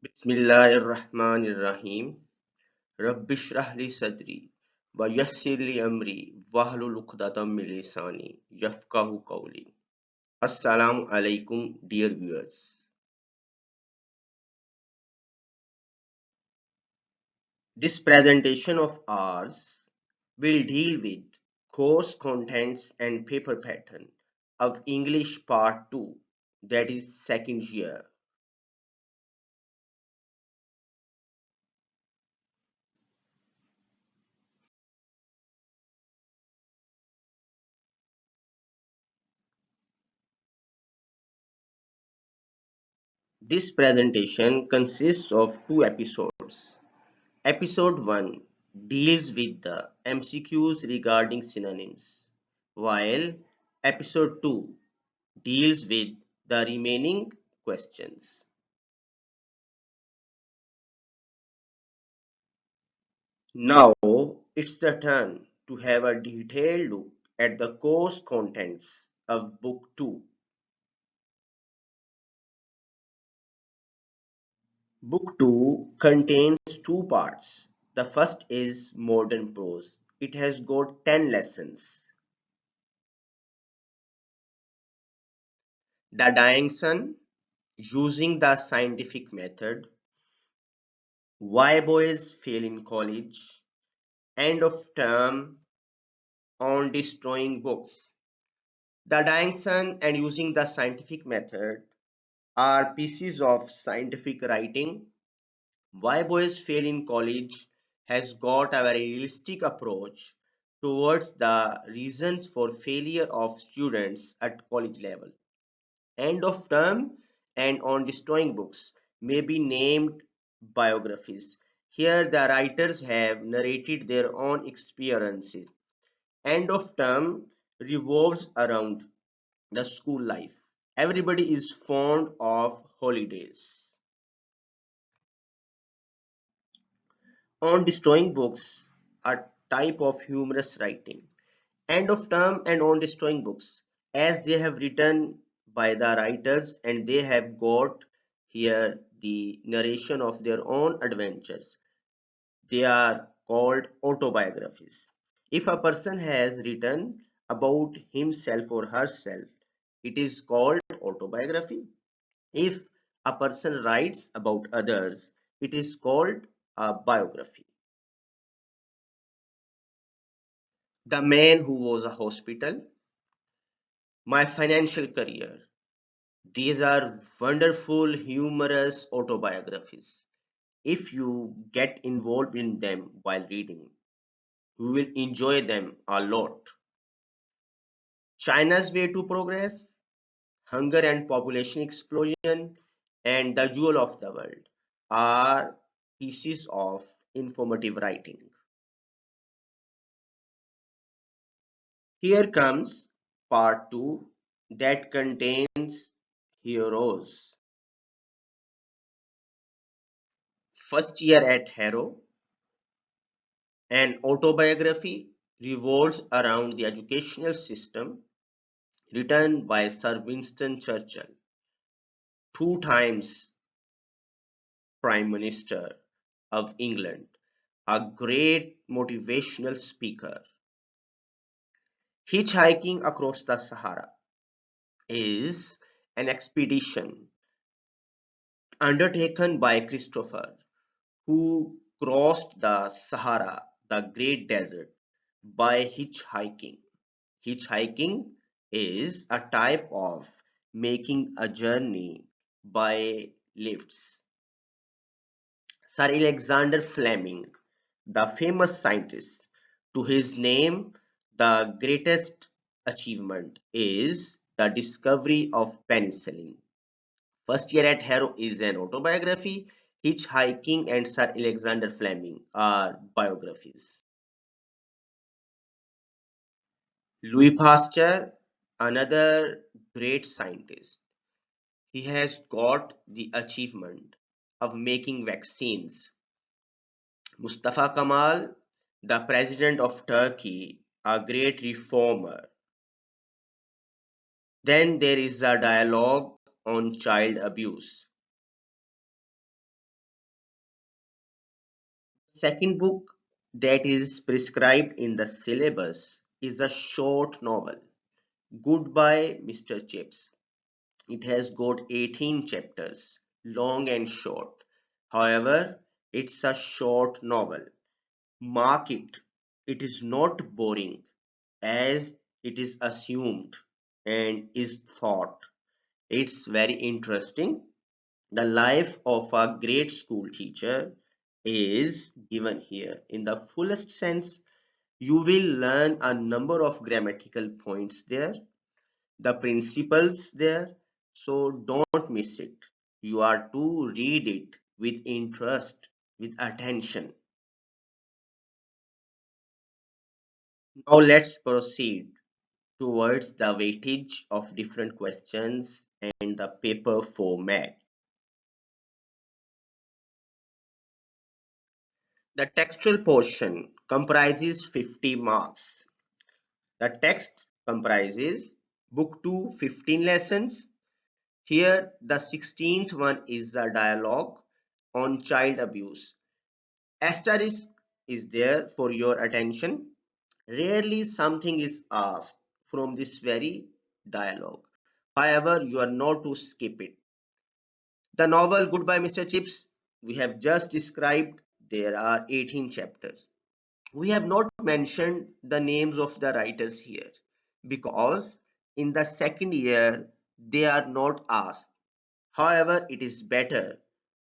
बिस्मिल्लाहिर्रहमानिर्रहीम रब्बिश्रह ली सदरी व यस्सिर ली अमरी वहलुल उक़दतम मिन लिसानी यफ़क़हू क़ौली। Assalamu alaikum, dear viewers. This presentation of ours will deal with course contents and paper pattern of English Part 2, that is second year. This presentation consists of two episodes. Episode 1 deals with the MCQs regarding synonyms, while Episode 2 deals with the remaining questions. Now it's the turn to have a detailed look at the course contents of Book 2. Book 2 contains two parts. The first is Modern Prose. It has got 10 lessons. The Dying Sun, Using the Scientific Method, Why Boys Fail in College, End of Term, On Destroying Books. The Dying Sun and Using the Scientific Method are pieces of scientific writing. Why Boys Fail in College has got a very realistic approach towards the reasons for failure of students at college level. End of Term and On Destroying Books may be named biographies. Here the writers have narrated their own experiences. End of Term revolves around the school life. Everybody is fond of holidays. On Destroying Books, a type of humorous writing. End of Term and On Destroying Books, as they have written by the writers and they have got here the narration of their own adventures. They are called autobiographies. If a person has written about himself or herself, it is called autobiography. If a person writes about others, it is called a biography. The Man Who Was a Hospital, My Financial Career. These are wonderful, humorous autobiographies. If you get involved in them while reading, you will enjoy them a lot. China's Way to Progress, Hunger and Population Explosion, and The Jewel of the World are pieces of informative writing. Here comes part 2 that contains heroes. First year at Harrow, an autobiography revolves around the educational system written by Sir Winston Churchill, two times Prime Minister of England, a great motivational speaker. Hitchhiking Across the Sahara is an expedition undertaken by Christopher, who crossed the Sahara, the Great Desert, by hitchhiking. Hitchhiking is a type of making a journey by lifts. Sir Alexander Fleming, the famous scientist, to his name, the greatest achievement is the discovery of penicillin. First Year at Harrow is an autobiography. Hitchhiking and Sir Alexander Fleming are biographies. Louis Pasteur, another great scientist. He has got the achievement of making vaccines. Mustafa Kemal, the president of Turkey, a great reformer. Then there is a dialogue on child abuse. second book that is prescribed in the syllabus is a short novel, Goodbye, Mr. Chips. It has got 18 chapters, long and short. However, it's a short novel. Mark it. It is not boring as it is assumed and is thought. It's very interesting. The life of a great school teacher is given here. In the fullest sense, you will learn a number of grammatical points there, the principles there, so don't miss it. You are to read it with interest, with attention. Now let's proceed towards the weightage of different questions and the paper format. The textual portion comprises 50 marks. The text comprises book 2 15 lessons. Here the 16th one is the dialogue on child abuse. Asterisk is there for your attention. Rarely something is asked from this very dialogue. However, you are not to skip it. The novel Goodbye Mr. Chips we have just described. There are 18 chapters. We have not mentioned the names of the writers here because in the second year they are not asked. However, it is better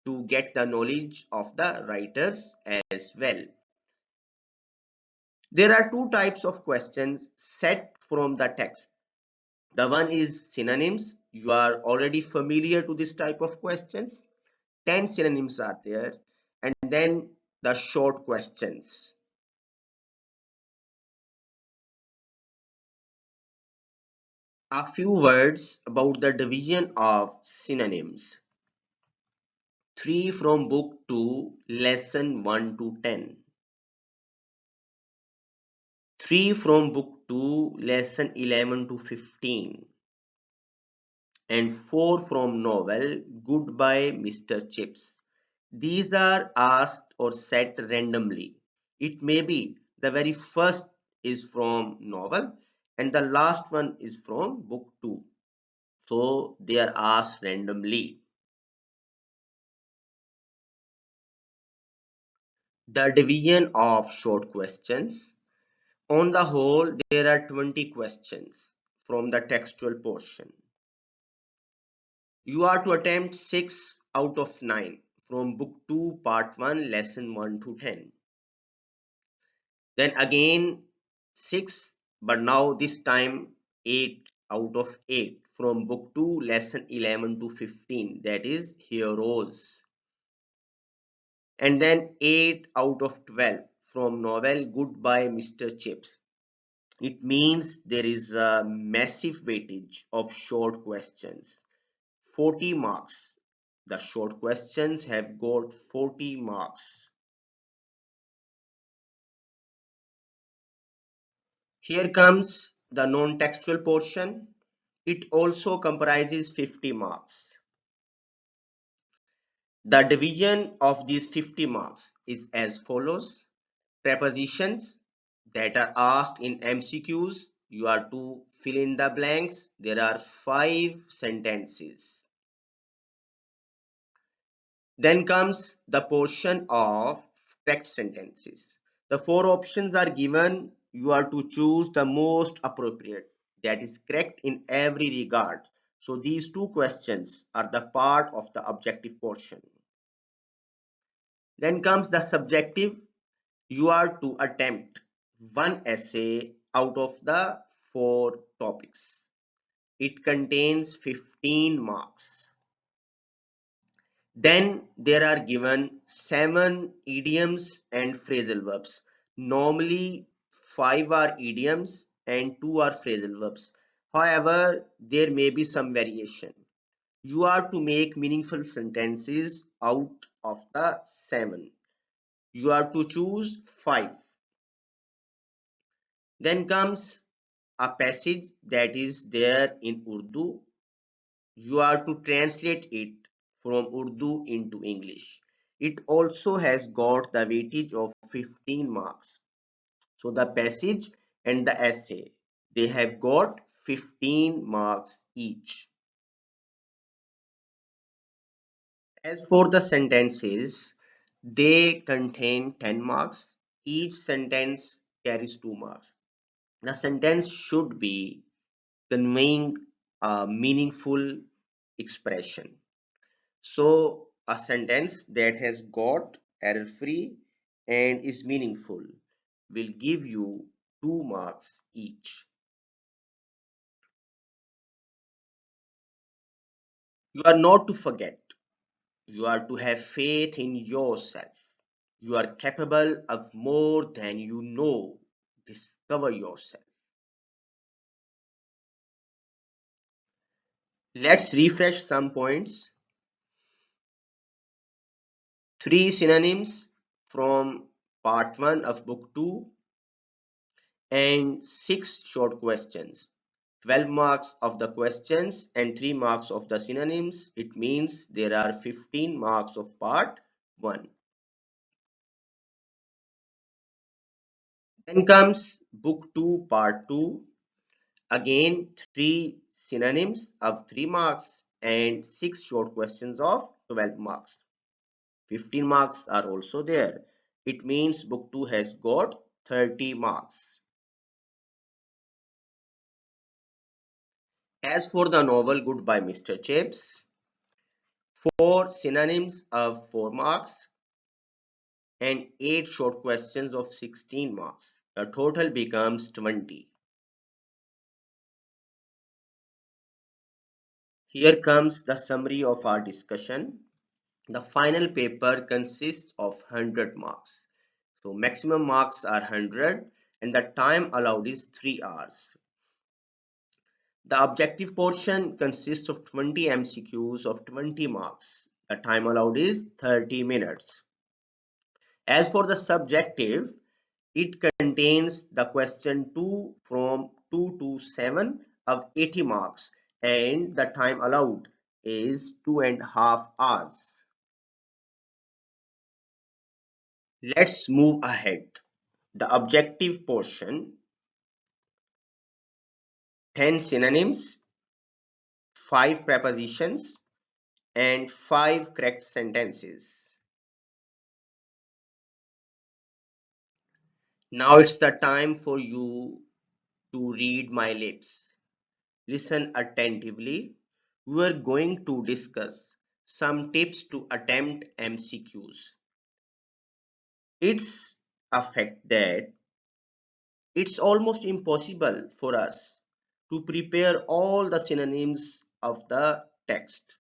to get the knowledge of the writers as well. There are two types of questions set from the text. The one is synonyms. You are already familiar to this type of questions. 10 synonyms are there. And then the short questions. A few words about the division of synonyms. 3 from book 2, lesson 1 to 10. 3 from book 2, lesson 11 to 15. And 4 from novel Goodbye Mr. Chips. These are asked or set randomly. It may be the very first is from novel and the last one is from book 2. So they are asked randomly. The division of short questions. On the whole, there are 20 questions from the textual portion. You are to attempt 6 out of 9 from book 2, part 1, lesson 1 to 10. Then again 6, but now this time 8 out of 8 from book 2, lesson 11 to 15, that is Heroes. And then 8 out of 12 from novel Goodbye Mr. Chips. It means there is a massive weightage of short questions. 40 marks. The short questions have got 40 marks. Here comes the non-textual portion. It also comprises 50 marks. The division of these 50 marks is as follows. Prepositions that are asked in MCQs, you are to fill in the blanks. There are 5 sentences. Then comes the portion of correct sentences. The 4 options are given. You are to choose the most appropriate, that is correct in every regard. So these two questions are the part of the objective portion. Then comes the subjective. You are to attempt one essay out of the 4 topics. It contains 15 marks. Then there are given 7 idioms and phrasal verbs. Normally 5 are idioms and 2 are phrasal verbs. However, there may be some variation. You are to make meaningful sentences out of the 7. You are to choose 5. Then comes a passage that is there in Urdu. You are to translate it from Urdu into English. it also has got the weightage of 15 marks. So the passage and the essay, they have got 15 marks each. As for the sentences, they contain 10 marks. Each sentence carries 2 marks. The sentence should be conveying a meaningful expression. So a sentence that has got error free and is meaningful will give you 2 marks each. You are not to forget. You are to have faith in yourself. You are capable of more than you know. Discover yourself. Let's refresh some points. 3 synonyms from part 1 of book 2 and 6 short questions. 12 marks of the questions and 3 marks of the synonyms. It means there are 15 marks of part 1. Then comes book 2 part 2. Again 3 synonyms of 3 marks and 6 short questions of 12 marks. 15 marks are also there. It means book 2 has got 30 marks. As for the novel Goodbye Mr. Chips, 4 synonyms of 4 marks and 8 short questions of 16 marks. The total becomes 20. Here comes the summary of our discussion. The final paper consists of 100 marks. So maximum marks are 100 and the time allowed is 3 hours. The objective portion consists of 20 MCQs of 20 marks. The time allowed is 30 minutes. As for the subjective, it contains the question 2 from 2 to 7 of 80 marks and the time allowed is 2.5 hours. Let's move ahead. The objective portion, 10 synonyms, 5 prepositions and 5 correct sentences. Now it's the time for you to read my lips. Listen attentively. We are going to discuss some tips to attempt MCQs. It's a fact that it's almost impossible for us to prepare all the synonyms of the text.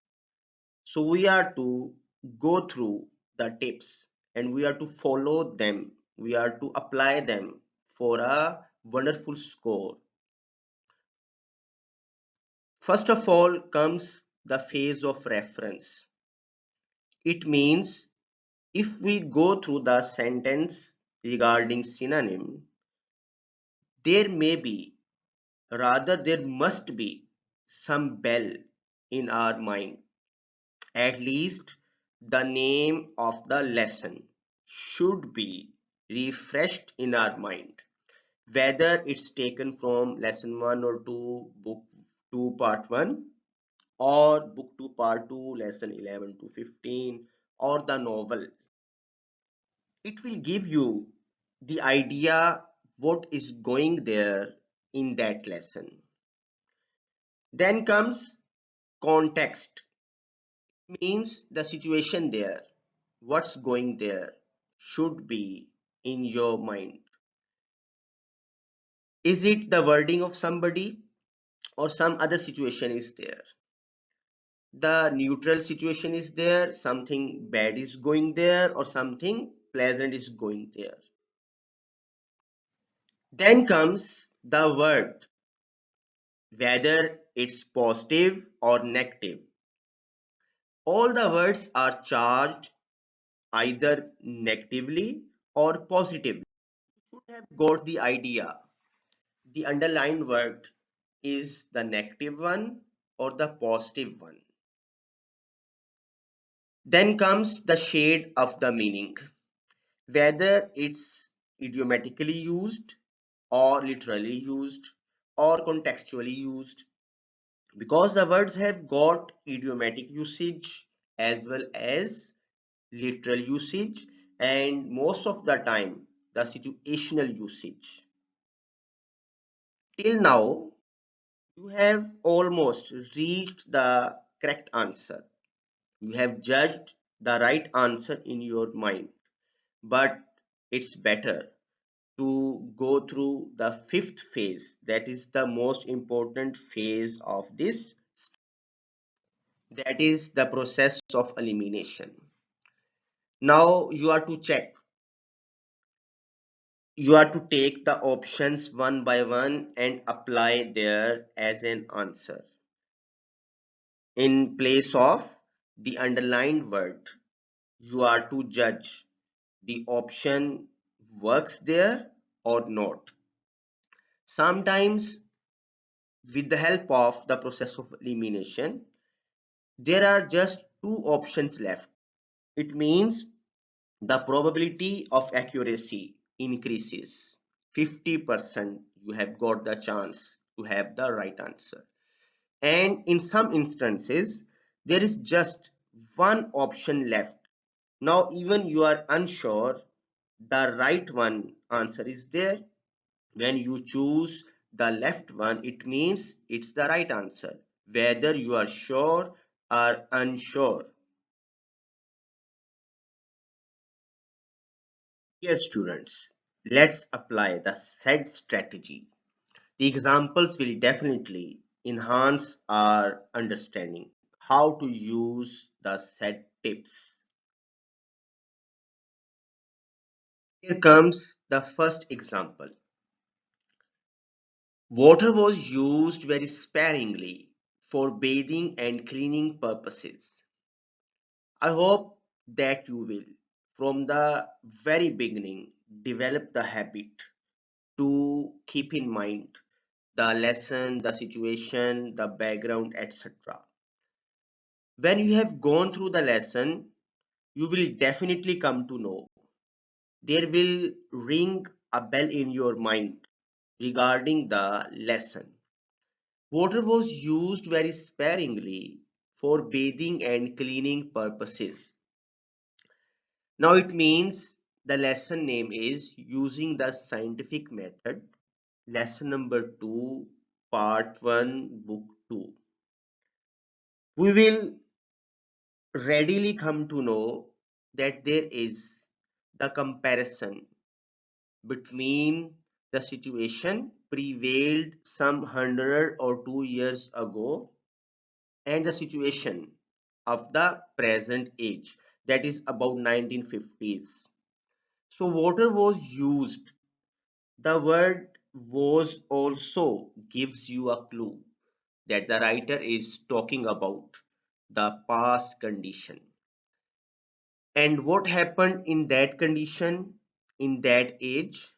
So we are to go through the tips and we are to follow them. We are to apply them for a wonderful score. First of all comes the phase of reference. It means if we go through the sentence regarding synonym, there may be, rather there must be some bell in our mind. At least the name of the lesson should be refreshed in our mind. Whether it's taken from lesson 1 or 2, book 2 part 1 or book 2 part 2 lesson 11 to 15 or the novel, it will give you the idea what is going there in that lesson. Then comes context, means the situation there, what's going there should be in your mind. Is it the wording of somebody or some other situation is there? The neutral situation is there, something bad is going there or something pleasant is going there. Then comes the word, whether it's positive or negative. All the words are charged either negatively or positively. You should have got the idea. The underlined word is the negative one or the positive one. Then comes the shade of the meaning, whether it's idiomatically used or literally used or contextually used, because the words have got idiomatic usage as well as literal usage, and most of the time the situational usage. Till now you have almost reached the correct answer. You have judged the right answer in your mind, but it's better to go through the fifth phase, that is the most important phase of this, that is the process of elimination. Now you are to check, you are to take the options one by one and apply there as an answer in place of the underlined word. You are to judge the option works there or not. Sometimes with the help of the process of elimination, there are just two options left. It means the probability of accuracy increases. 50% you have got the chance to have the right answer. And in some instances, there is just one option left. Now even you are unsure, the right one answer is there. When you choose the left one, it means it's the right answer, whether you are sure or unsure. Dear students, let's apply the said strategy. The examples will definitely enhance our understanding how to use the said tips. Here comes the first example. Water was used very sparingly for bathing and cleaning purposes. I hope that you will, from the very beginning, develop the habit to keep in mind the lesson, the situation, the background, etc. When you have gone through the lesson, you will definitely come to know. There will ring a bell in your mind regarding the lesson. Water was used very sparingly for bathing and cleaning purposes. Now it means the lesson name is using the scientific method, lesson number 2, part 1, book 2. We will readily come to know that there is the comparison between the situation prevailed some 100 or 2 years ago and the situation of the present age, that is about 1950s. So water was used. The word was also gives you a clue that the writer is talking about the past condition. And what happened in that condition, in that age?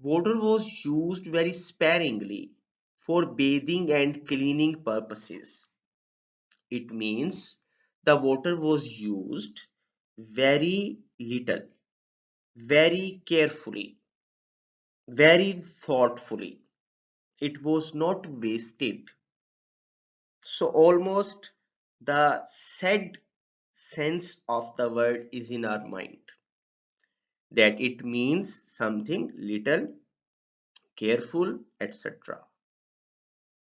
Water was used very sparingly for bathing and cleaning purposes. It means the water was used very little, very carefully, very thoughtfully. It was not wasted. So almost the said sense of the word is in our mind, that it means something little, careful, etc.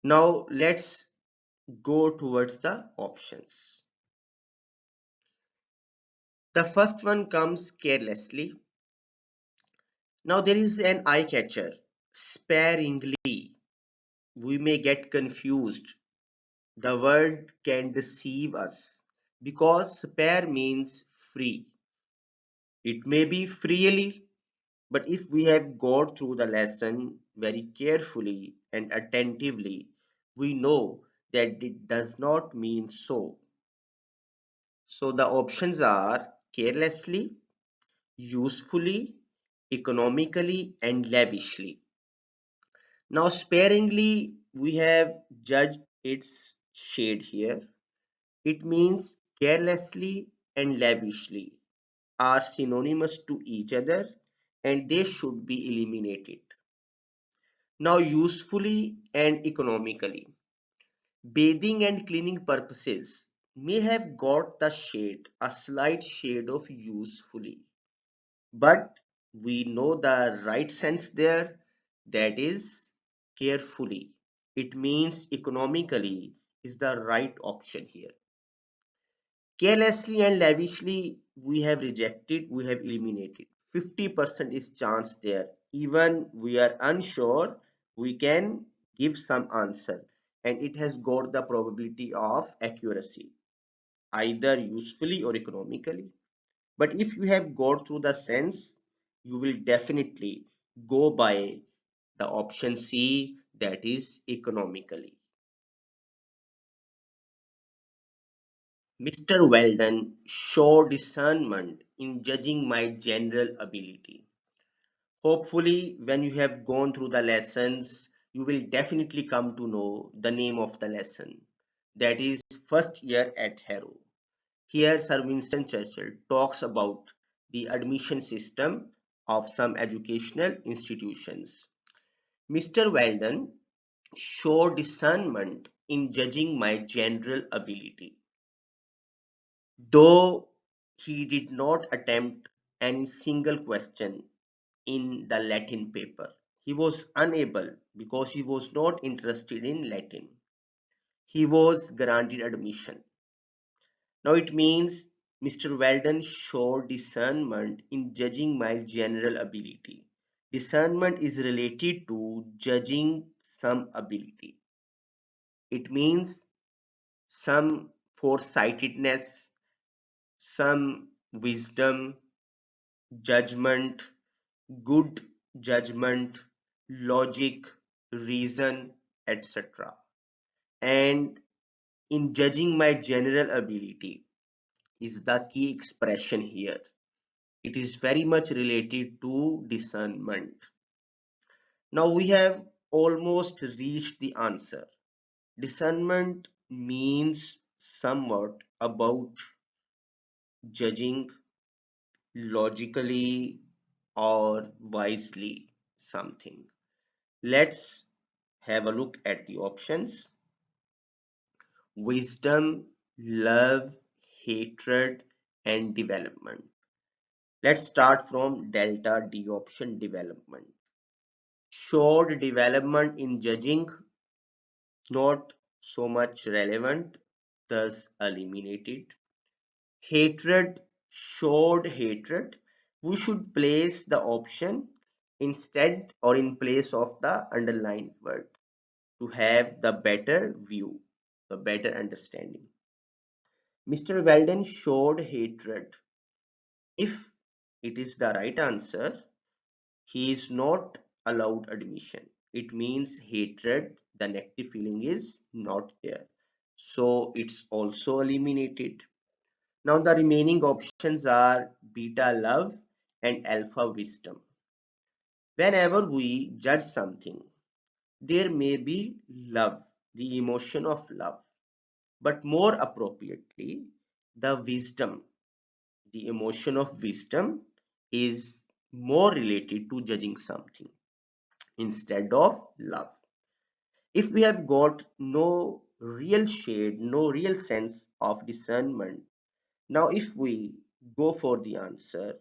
Now let's go towards the options. The first one comes carelessly. Now there is an eye catcher, sparingly. We may get confused. The word can deceive us because spare means free. It may be freely, but if we have got through the lesson very carefully and attentively, we know that it does not mean so. So the options are carelessly, usefully, economically, and lavishly. Now, sparingly, we have judged its shade here. It means carelessly. and lavishly are synonymous to each other and they should be eliminated. Now, usefully and economically, bathing and cleaning purposes may have got the shade, a slight shade of usefully, but we know the right sense there, that is carefully. It means economically is the right option here. Carelessly and lavishly, we have rejected, we have eliminated. 50% is chance there. Even we are unsure, we can give some answer and it has got the probability of accuracy, either usefully or economically. But if you have got through the sense, you will definitely go by the option C, that is economically. Mr. Weldon showed discernment in judging my general ability. Hopefully, when you have gone through the lessons, you will definitely come to know the name of the lesson. That is first year at Harrow. Here, Sir Winston Churchill talks about the admission system of some educational institutions. Mr. Weldon showed discernment in judging my general ability. Though he did not attempt any single question in the Latin paper, he was unable because he was not interested in Latin. He was granted admission. Now it means Mr. Weldon showed discernment in judging my general ability. Discernment is related to judging some ability. It means some foresightedness, some wisdom, judgment, good judgment, logic, reason, etc. And in judging my general ability is the key expression here. It is very much related to discernment. Now we have almost reached the answer. Discernment means somewhat about judging logically or wisely something. Let's have a look at the options. Wisdom, love, hatred, and development. Let's start from delta D option, development. Showed development in judging, not so much relevant, thus eliminated. Hatred, showed hatred. We should place the option instead or in place of the underlined word to have the better view, the better understanding. Mr. Weldon showed hatred. If it is the right answer, he is not allowed admission. It means hatred, the negative feeling is not there. So it's also eliminated. Now the remaining options are beta love and alpha wisdom. Whenever we judge something, there may be love, the emotion of love, but more appropriately, the wisdom, the emotion of wisdom is more related to judging something instead of love. If we have got no real shade, no real sense of discernment, now if we go for the answer,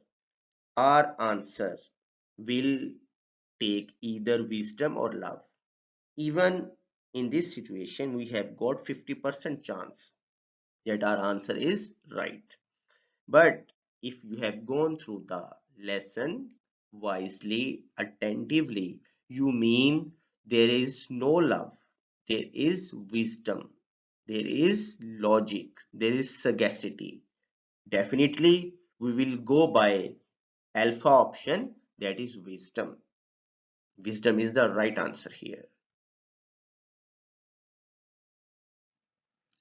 our answer will take either wisdom or love. Even in this situation, we have got 50% chance that our answer is right. But if you have gone through the lesson wisely, attentively, you mean there is no love, there is wisdom, there is logic, there is sagacity. Definitely, we will go by alpha option, that is wisdom. Wisdom is the right answer here.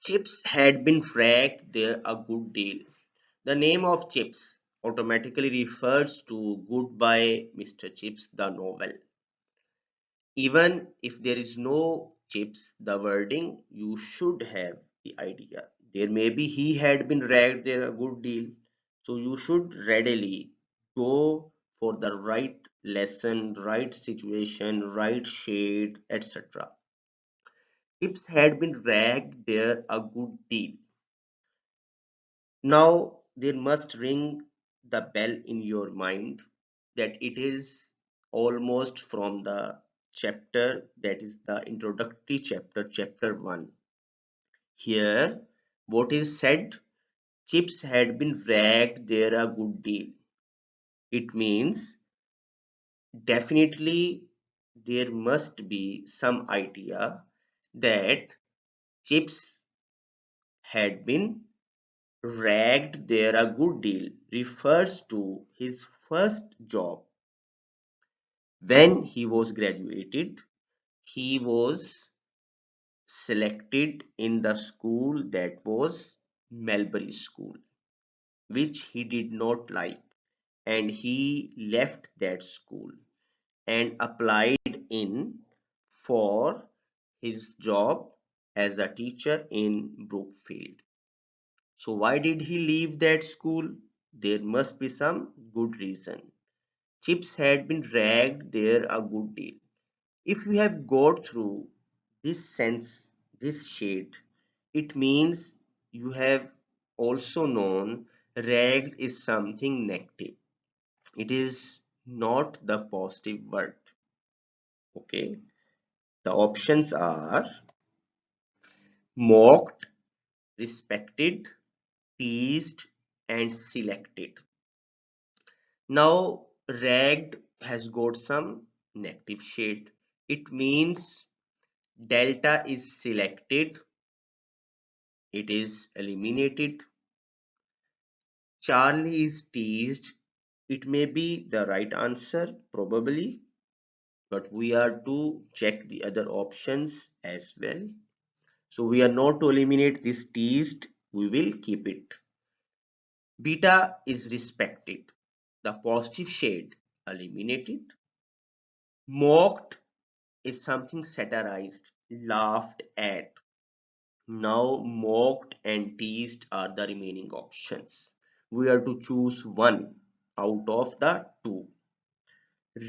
Chips had been racked there a good deal. The name of Chips automatically refers to Goodbye Mr. Chips, the novel. Even if there is no chips, the wording, you should have the idea. There may be he had been ragged there a good deal. So you should readily go for the right lesson, right situation, right shade, etc. Chips had been ragged there a good deal. Now there must ring the bell in your mind that it is almost from the chapter, that is the introductory chapter, chapter 1. Here, what is said, chips had been ragged there a good deal. It means definitely there must be some idea that chips had been ragged there a good deal refers to his first job. When he was graduated, he was selected in the school that was Melbury School, which he did not like, and he left that school and applied in for his job as a teacher in Brookfield. So why did he leave that school? There must be some good reason. Chips had been dragged there a good deal. If we have got through this sense, this shade, it means you have also known ragged is something negative. It is not the positive word. Okay. The options are mocked, respected, teased, and selected. Now, ragged has got some negative shade. It means delta is selected, it is eliminated. Charlie is teased. It may be the right answer, probably, but we are to check the other options as well. So we are not to eliminate this teased, we will keep it. Beta is respected. The positive shade eliminated. Mocked is something satirized, laughed at. Now mocked and teased are the remaining options. We are to choose one out of the two.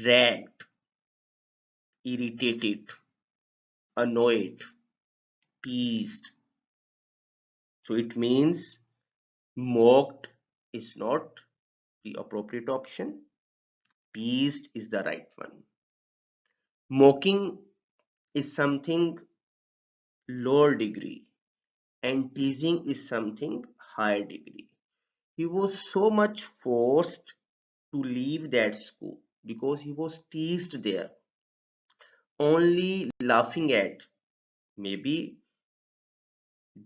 Ragged, irritated, annoyed, teased. So it means mocked is not the appropriate option. Teased is the right one. Mocking is something lower degree and teasing is something higher degree. He was so much forced to leave that school because he was teased there, only laughing at, maybe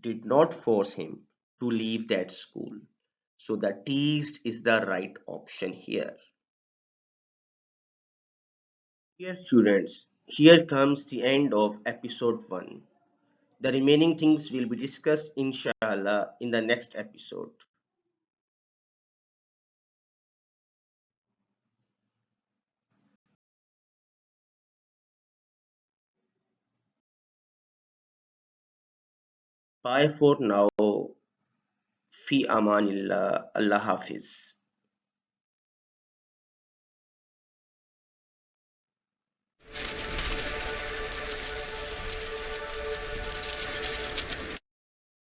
did not force him to leave that school. So the teased is the right option here. Dear students, here comes the end of episode 1. The remaining things will be discussed inshallah in the next episode. Bye for now. Fi amanillah. Allah Hafiz.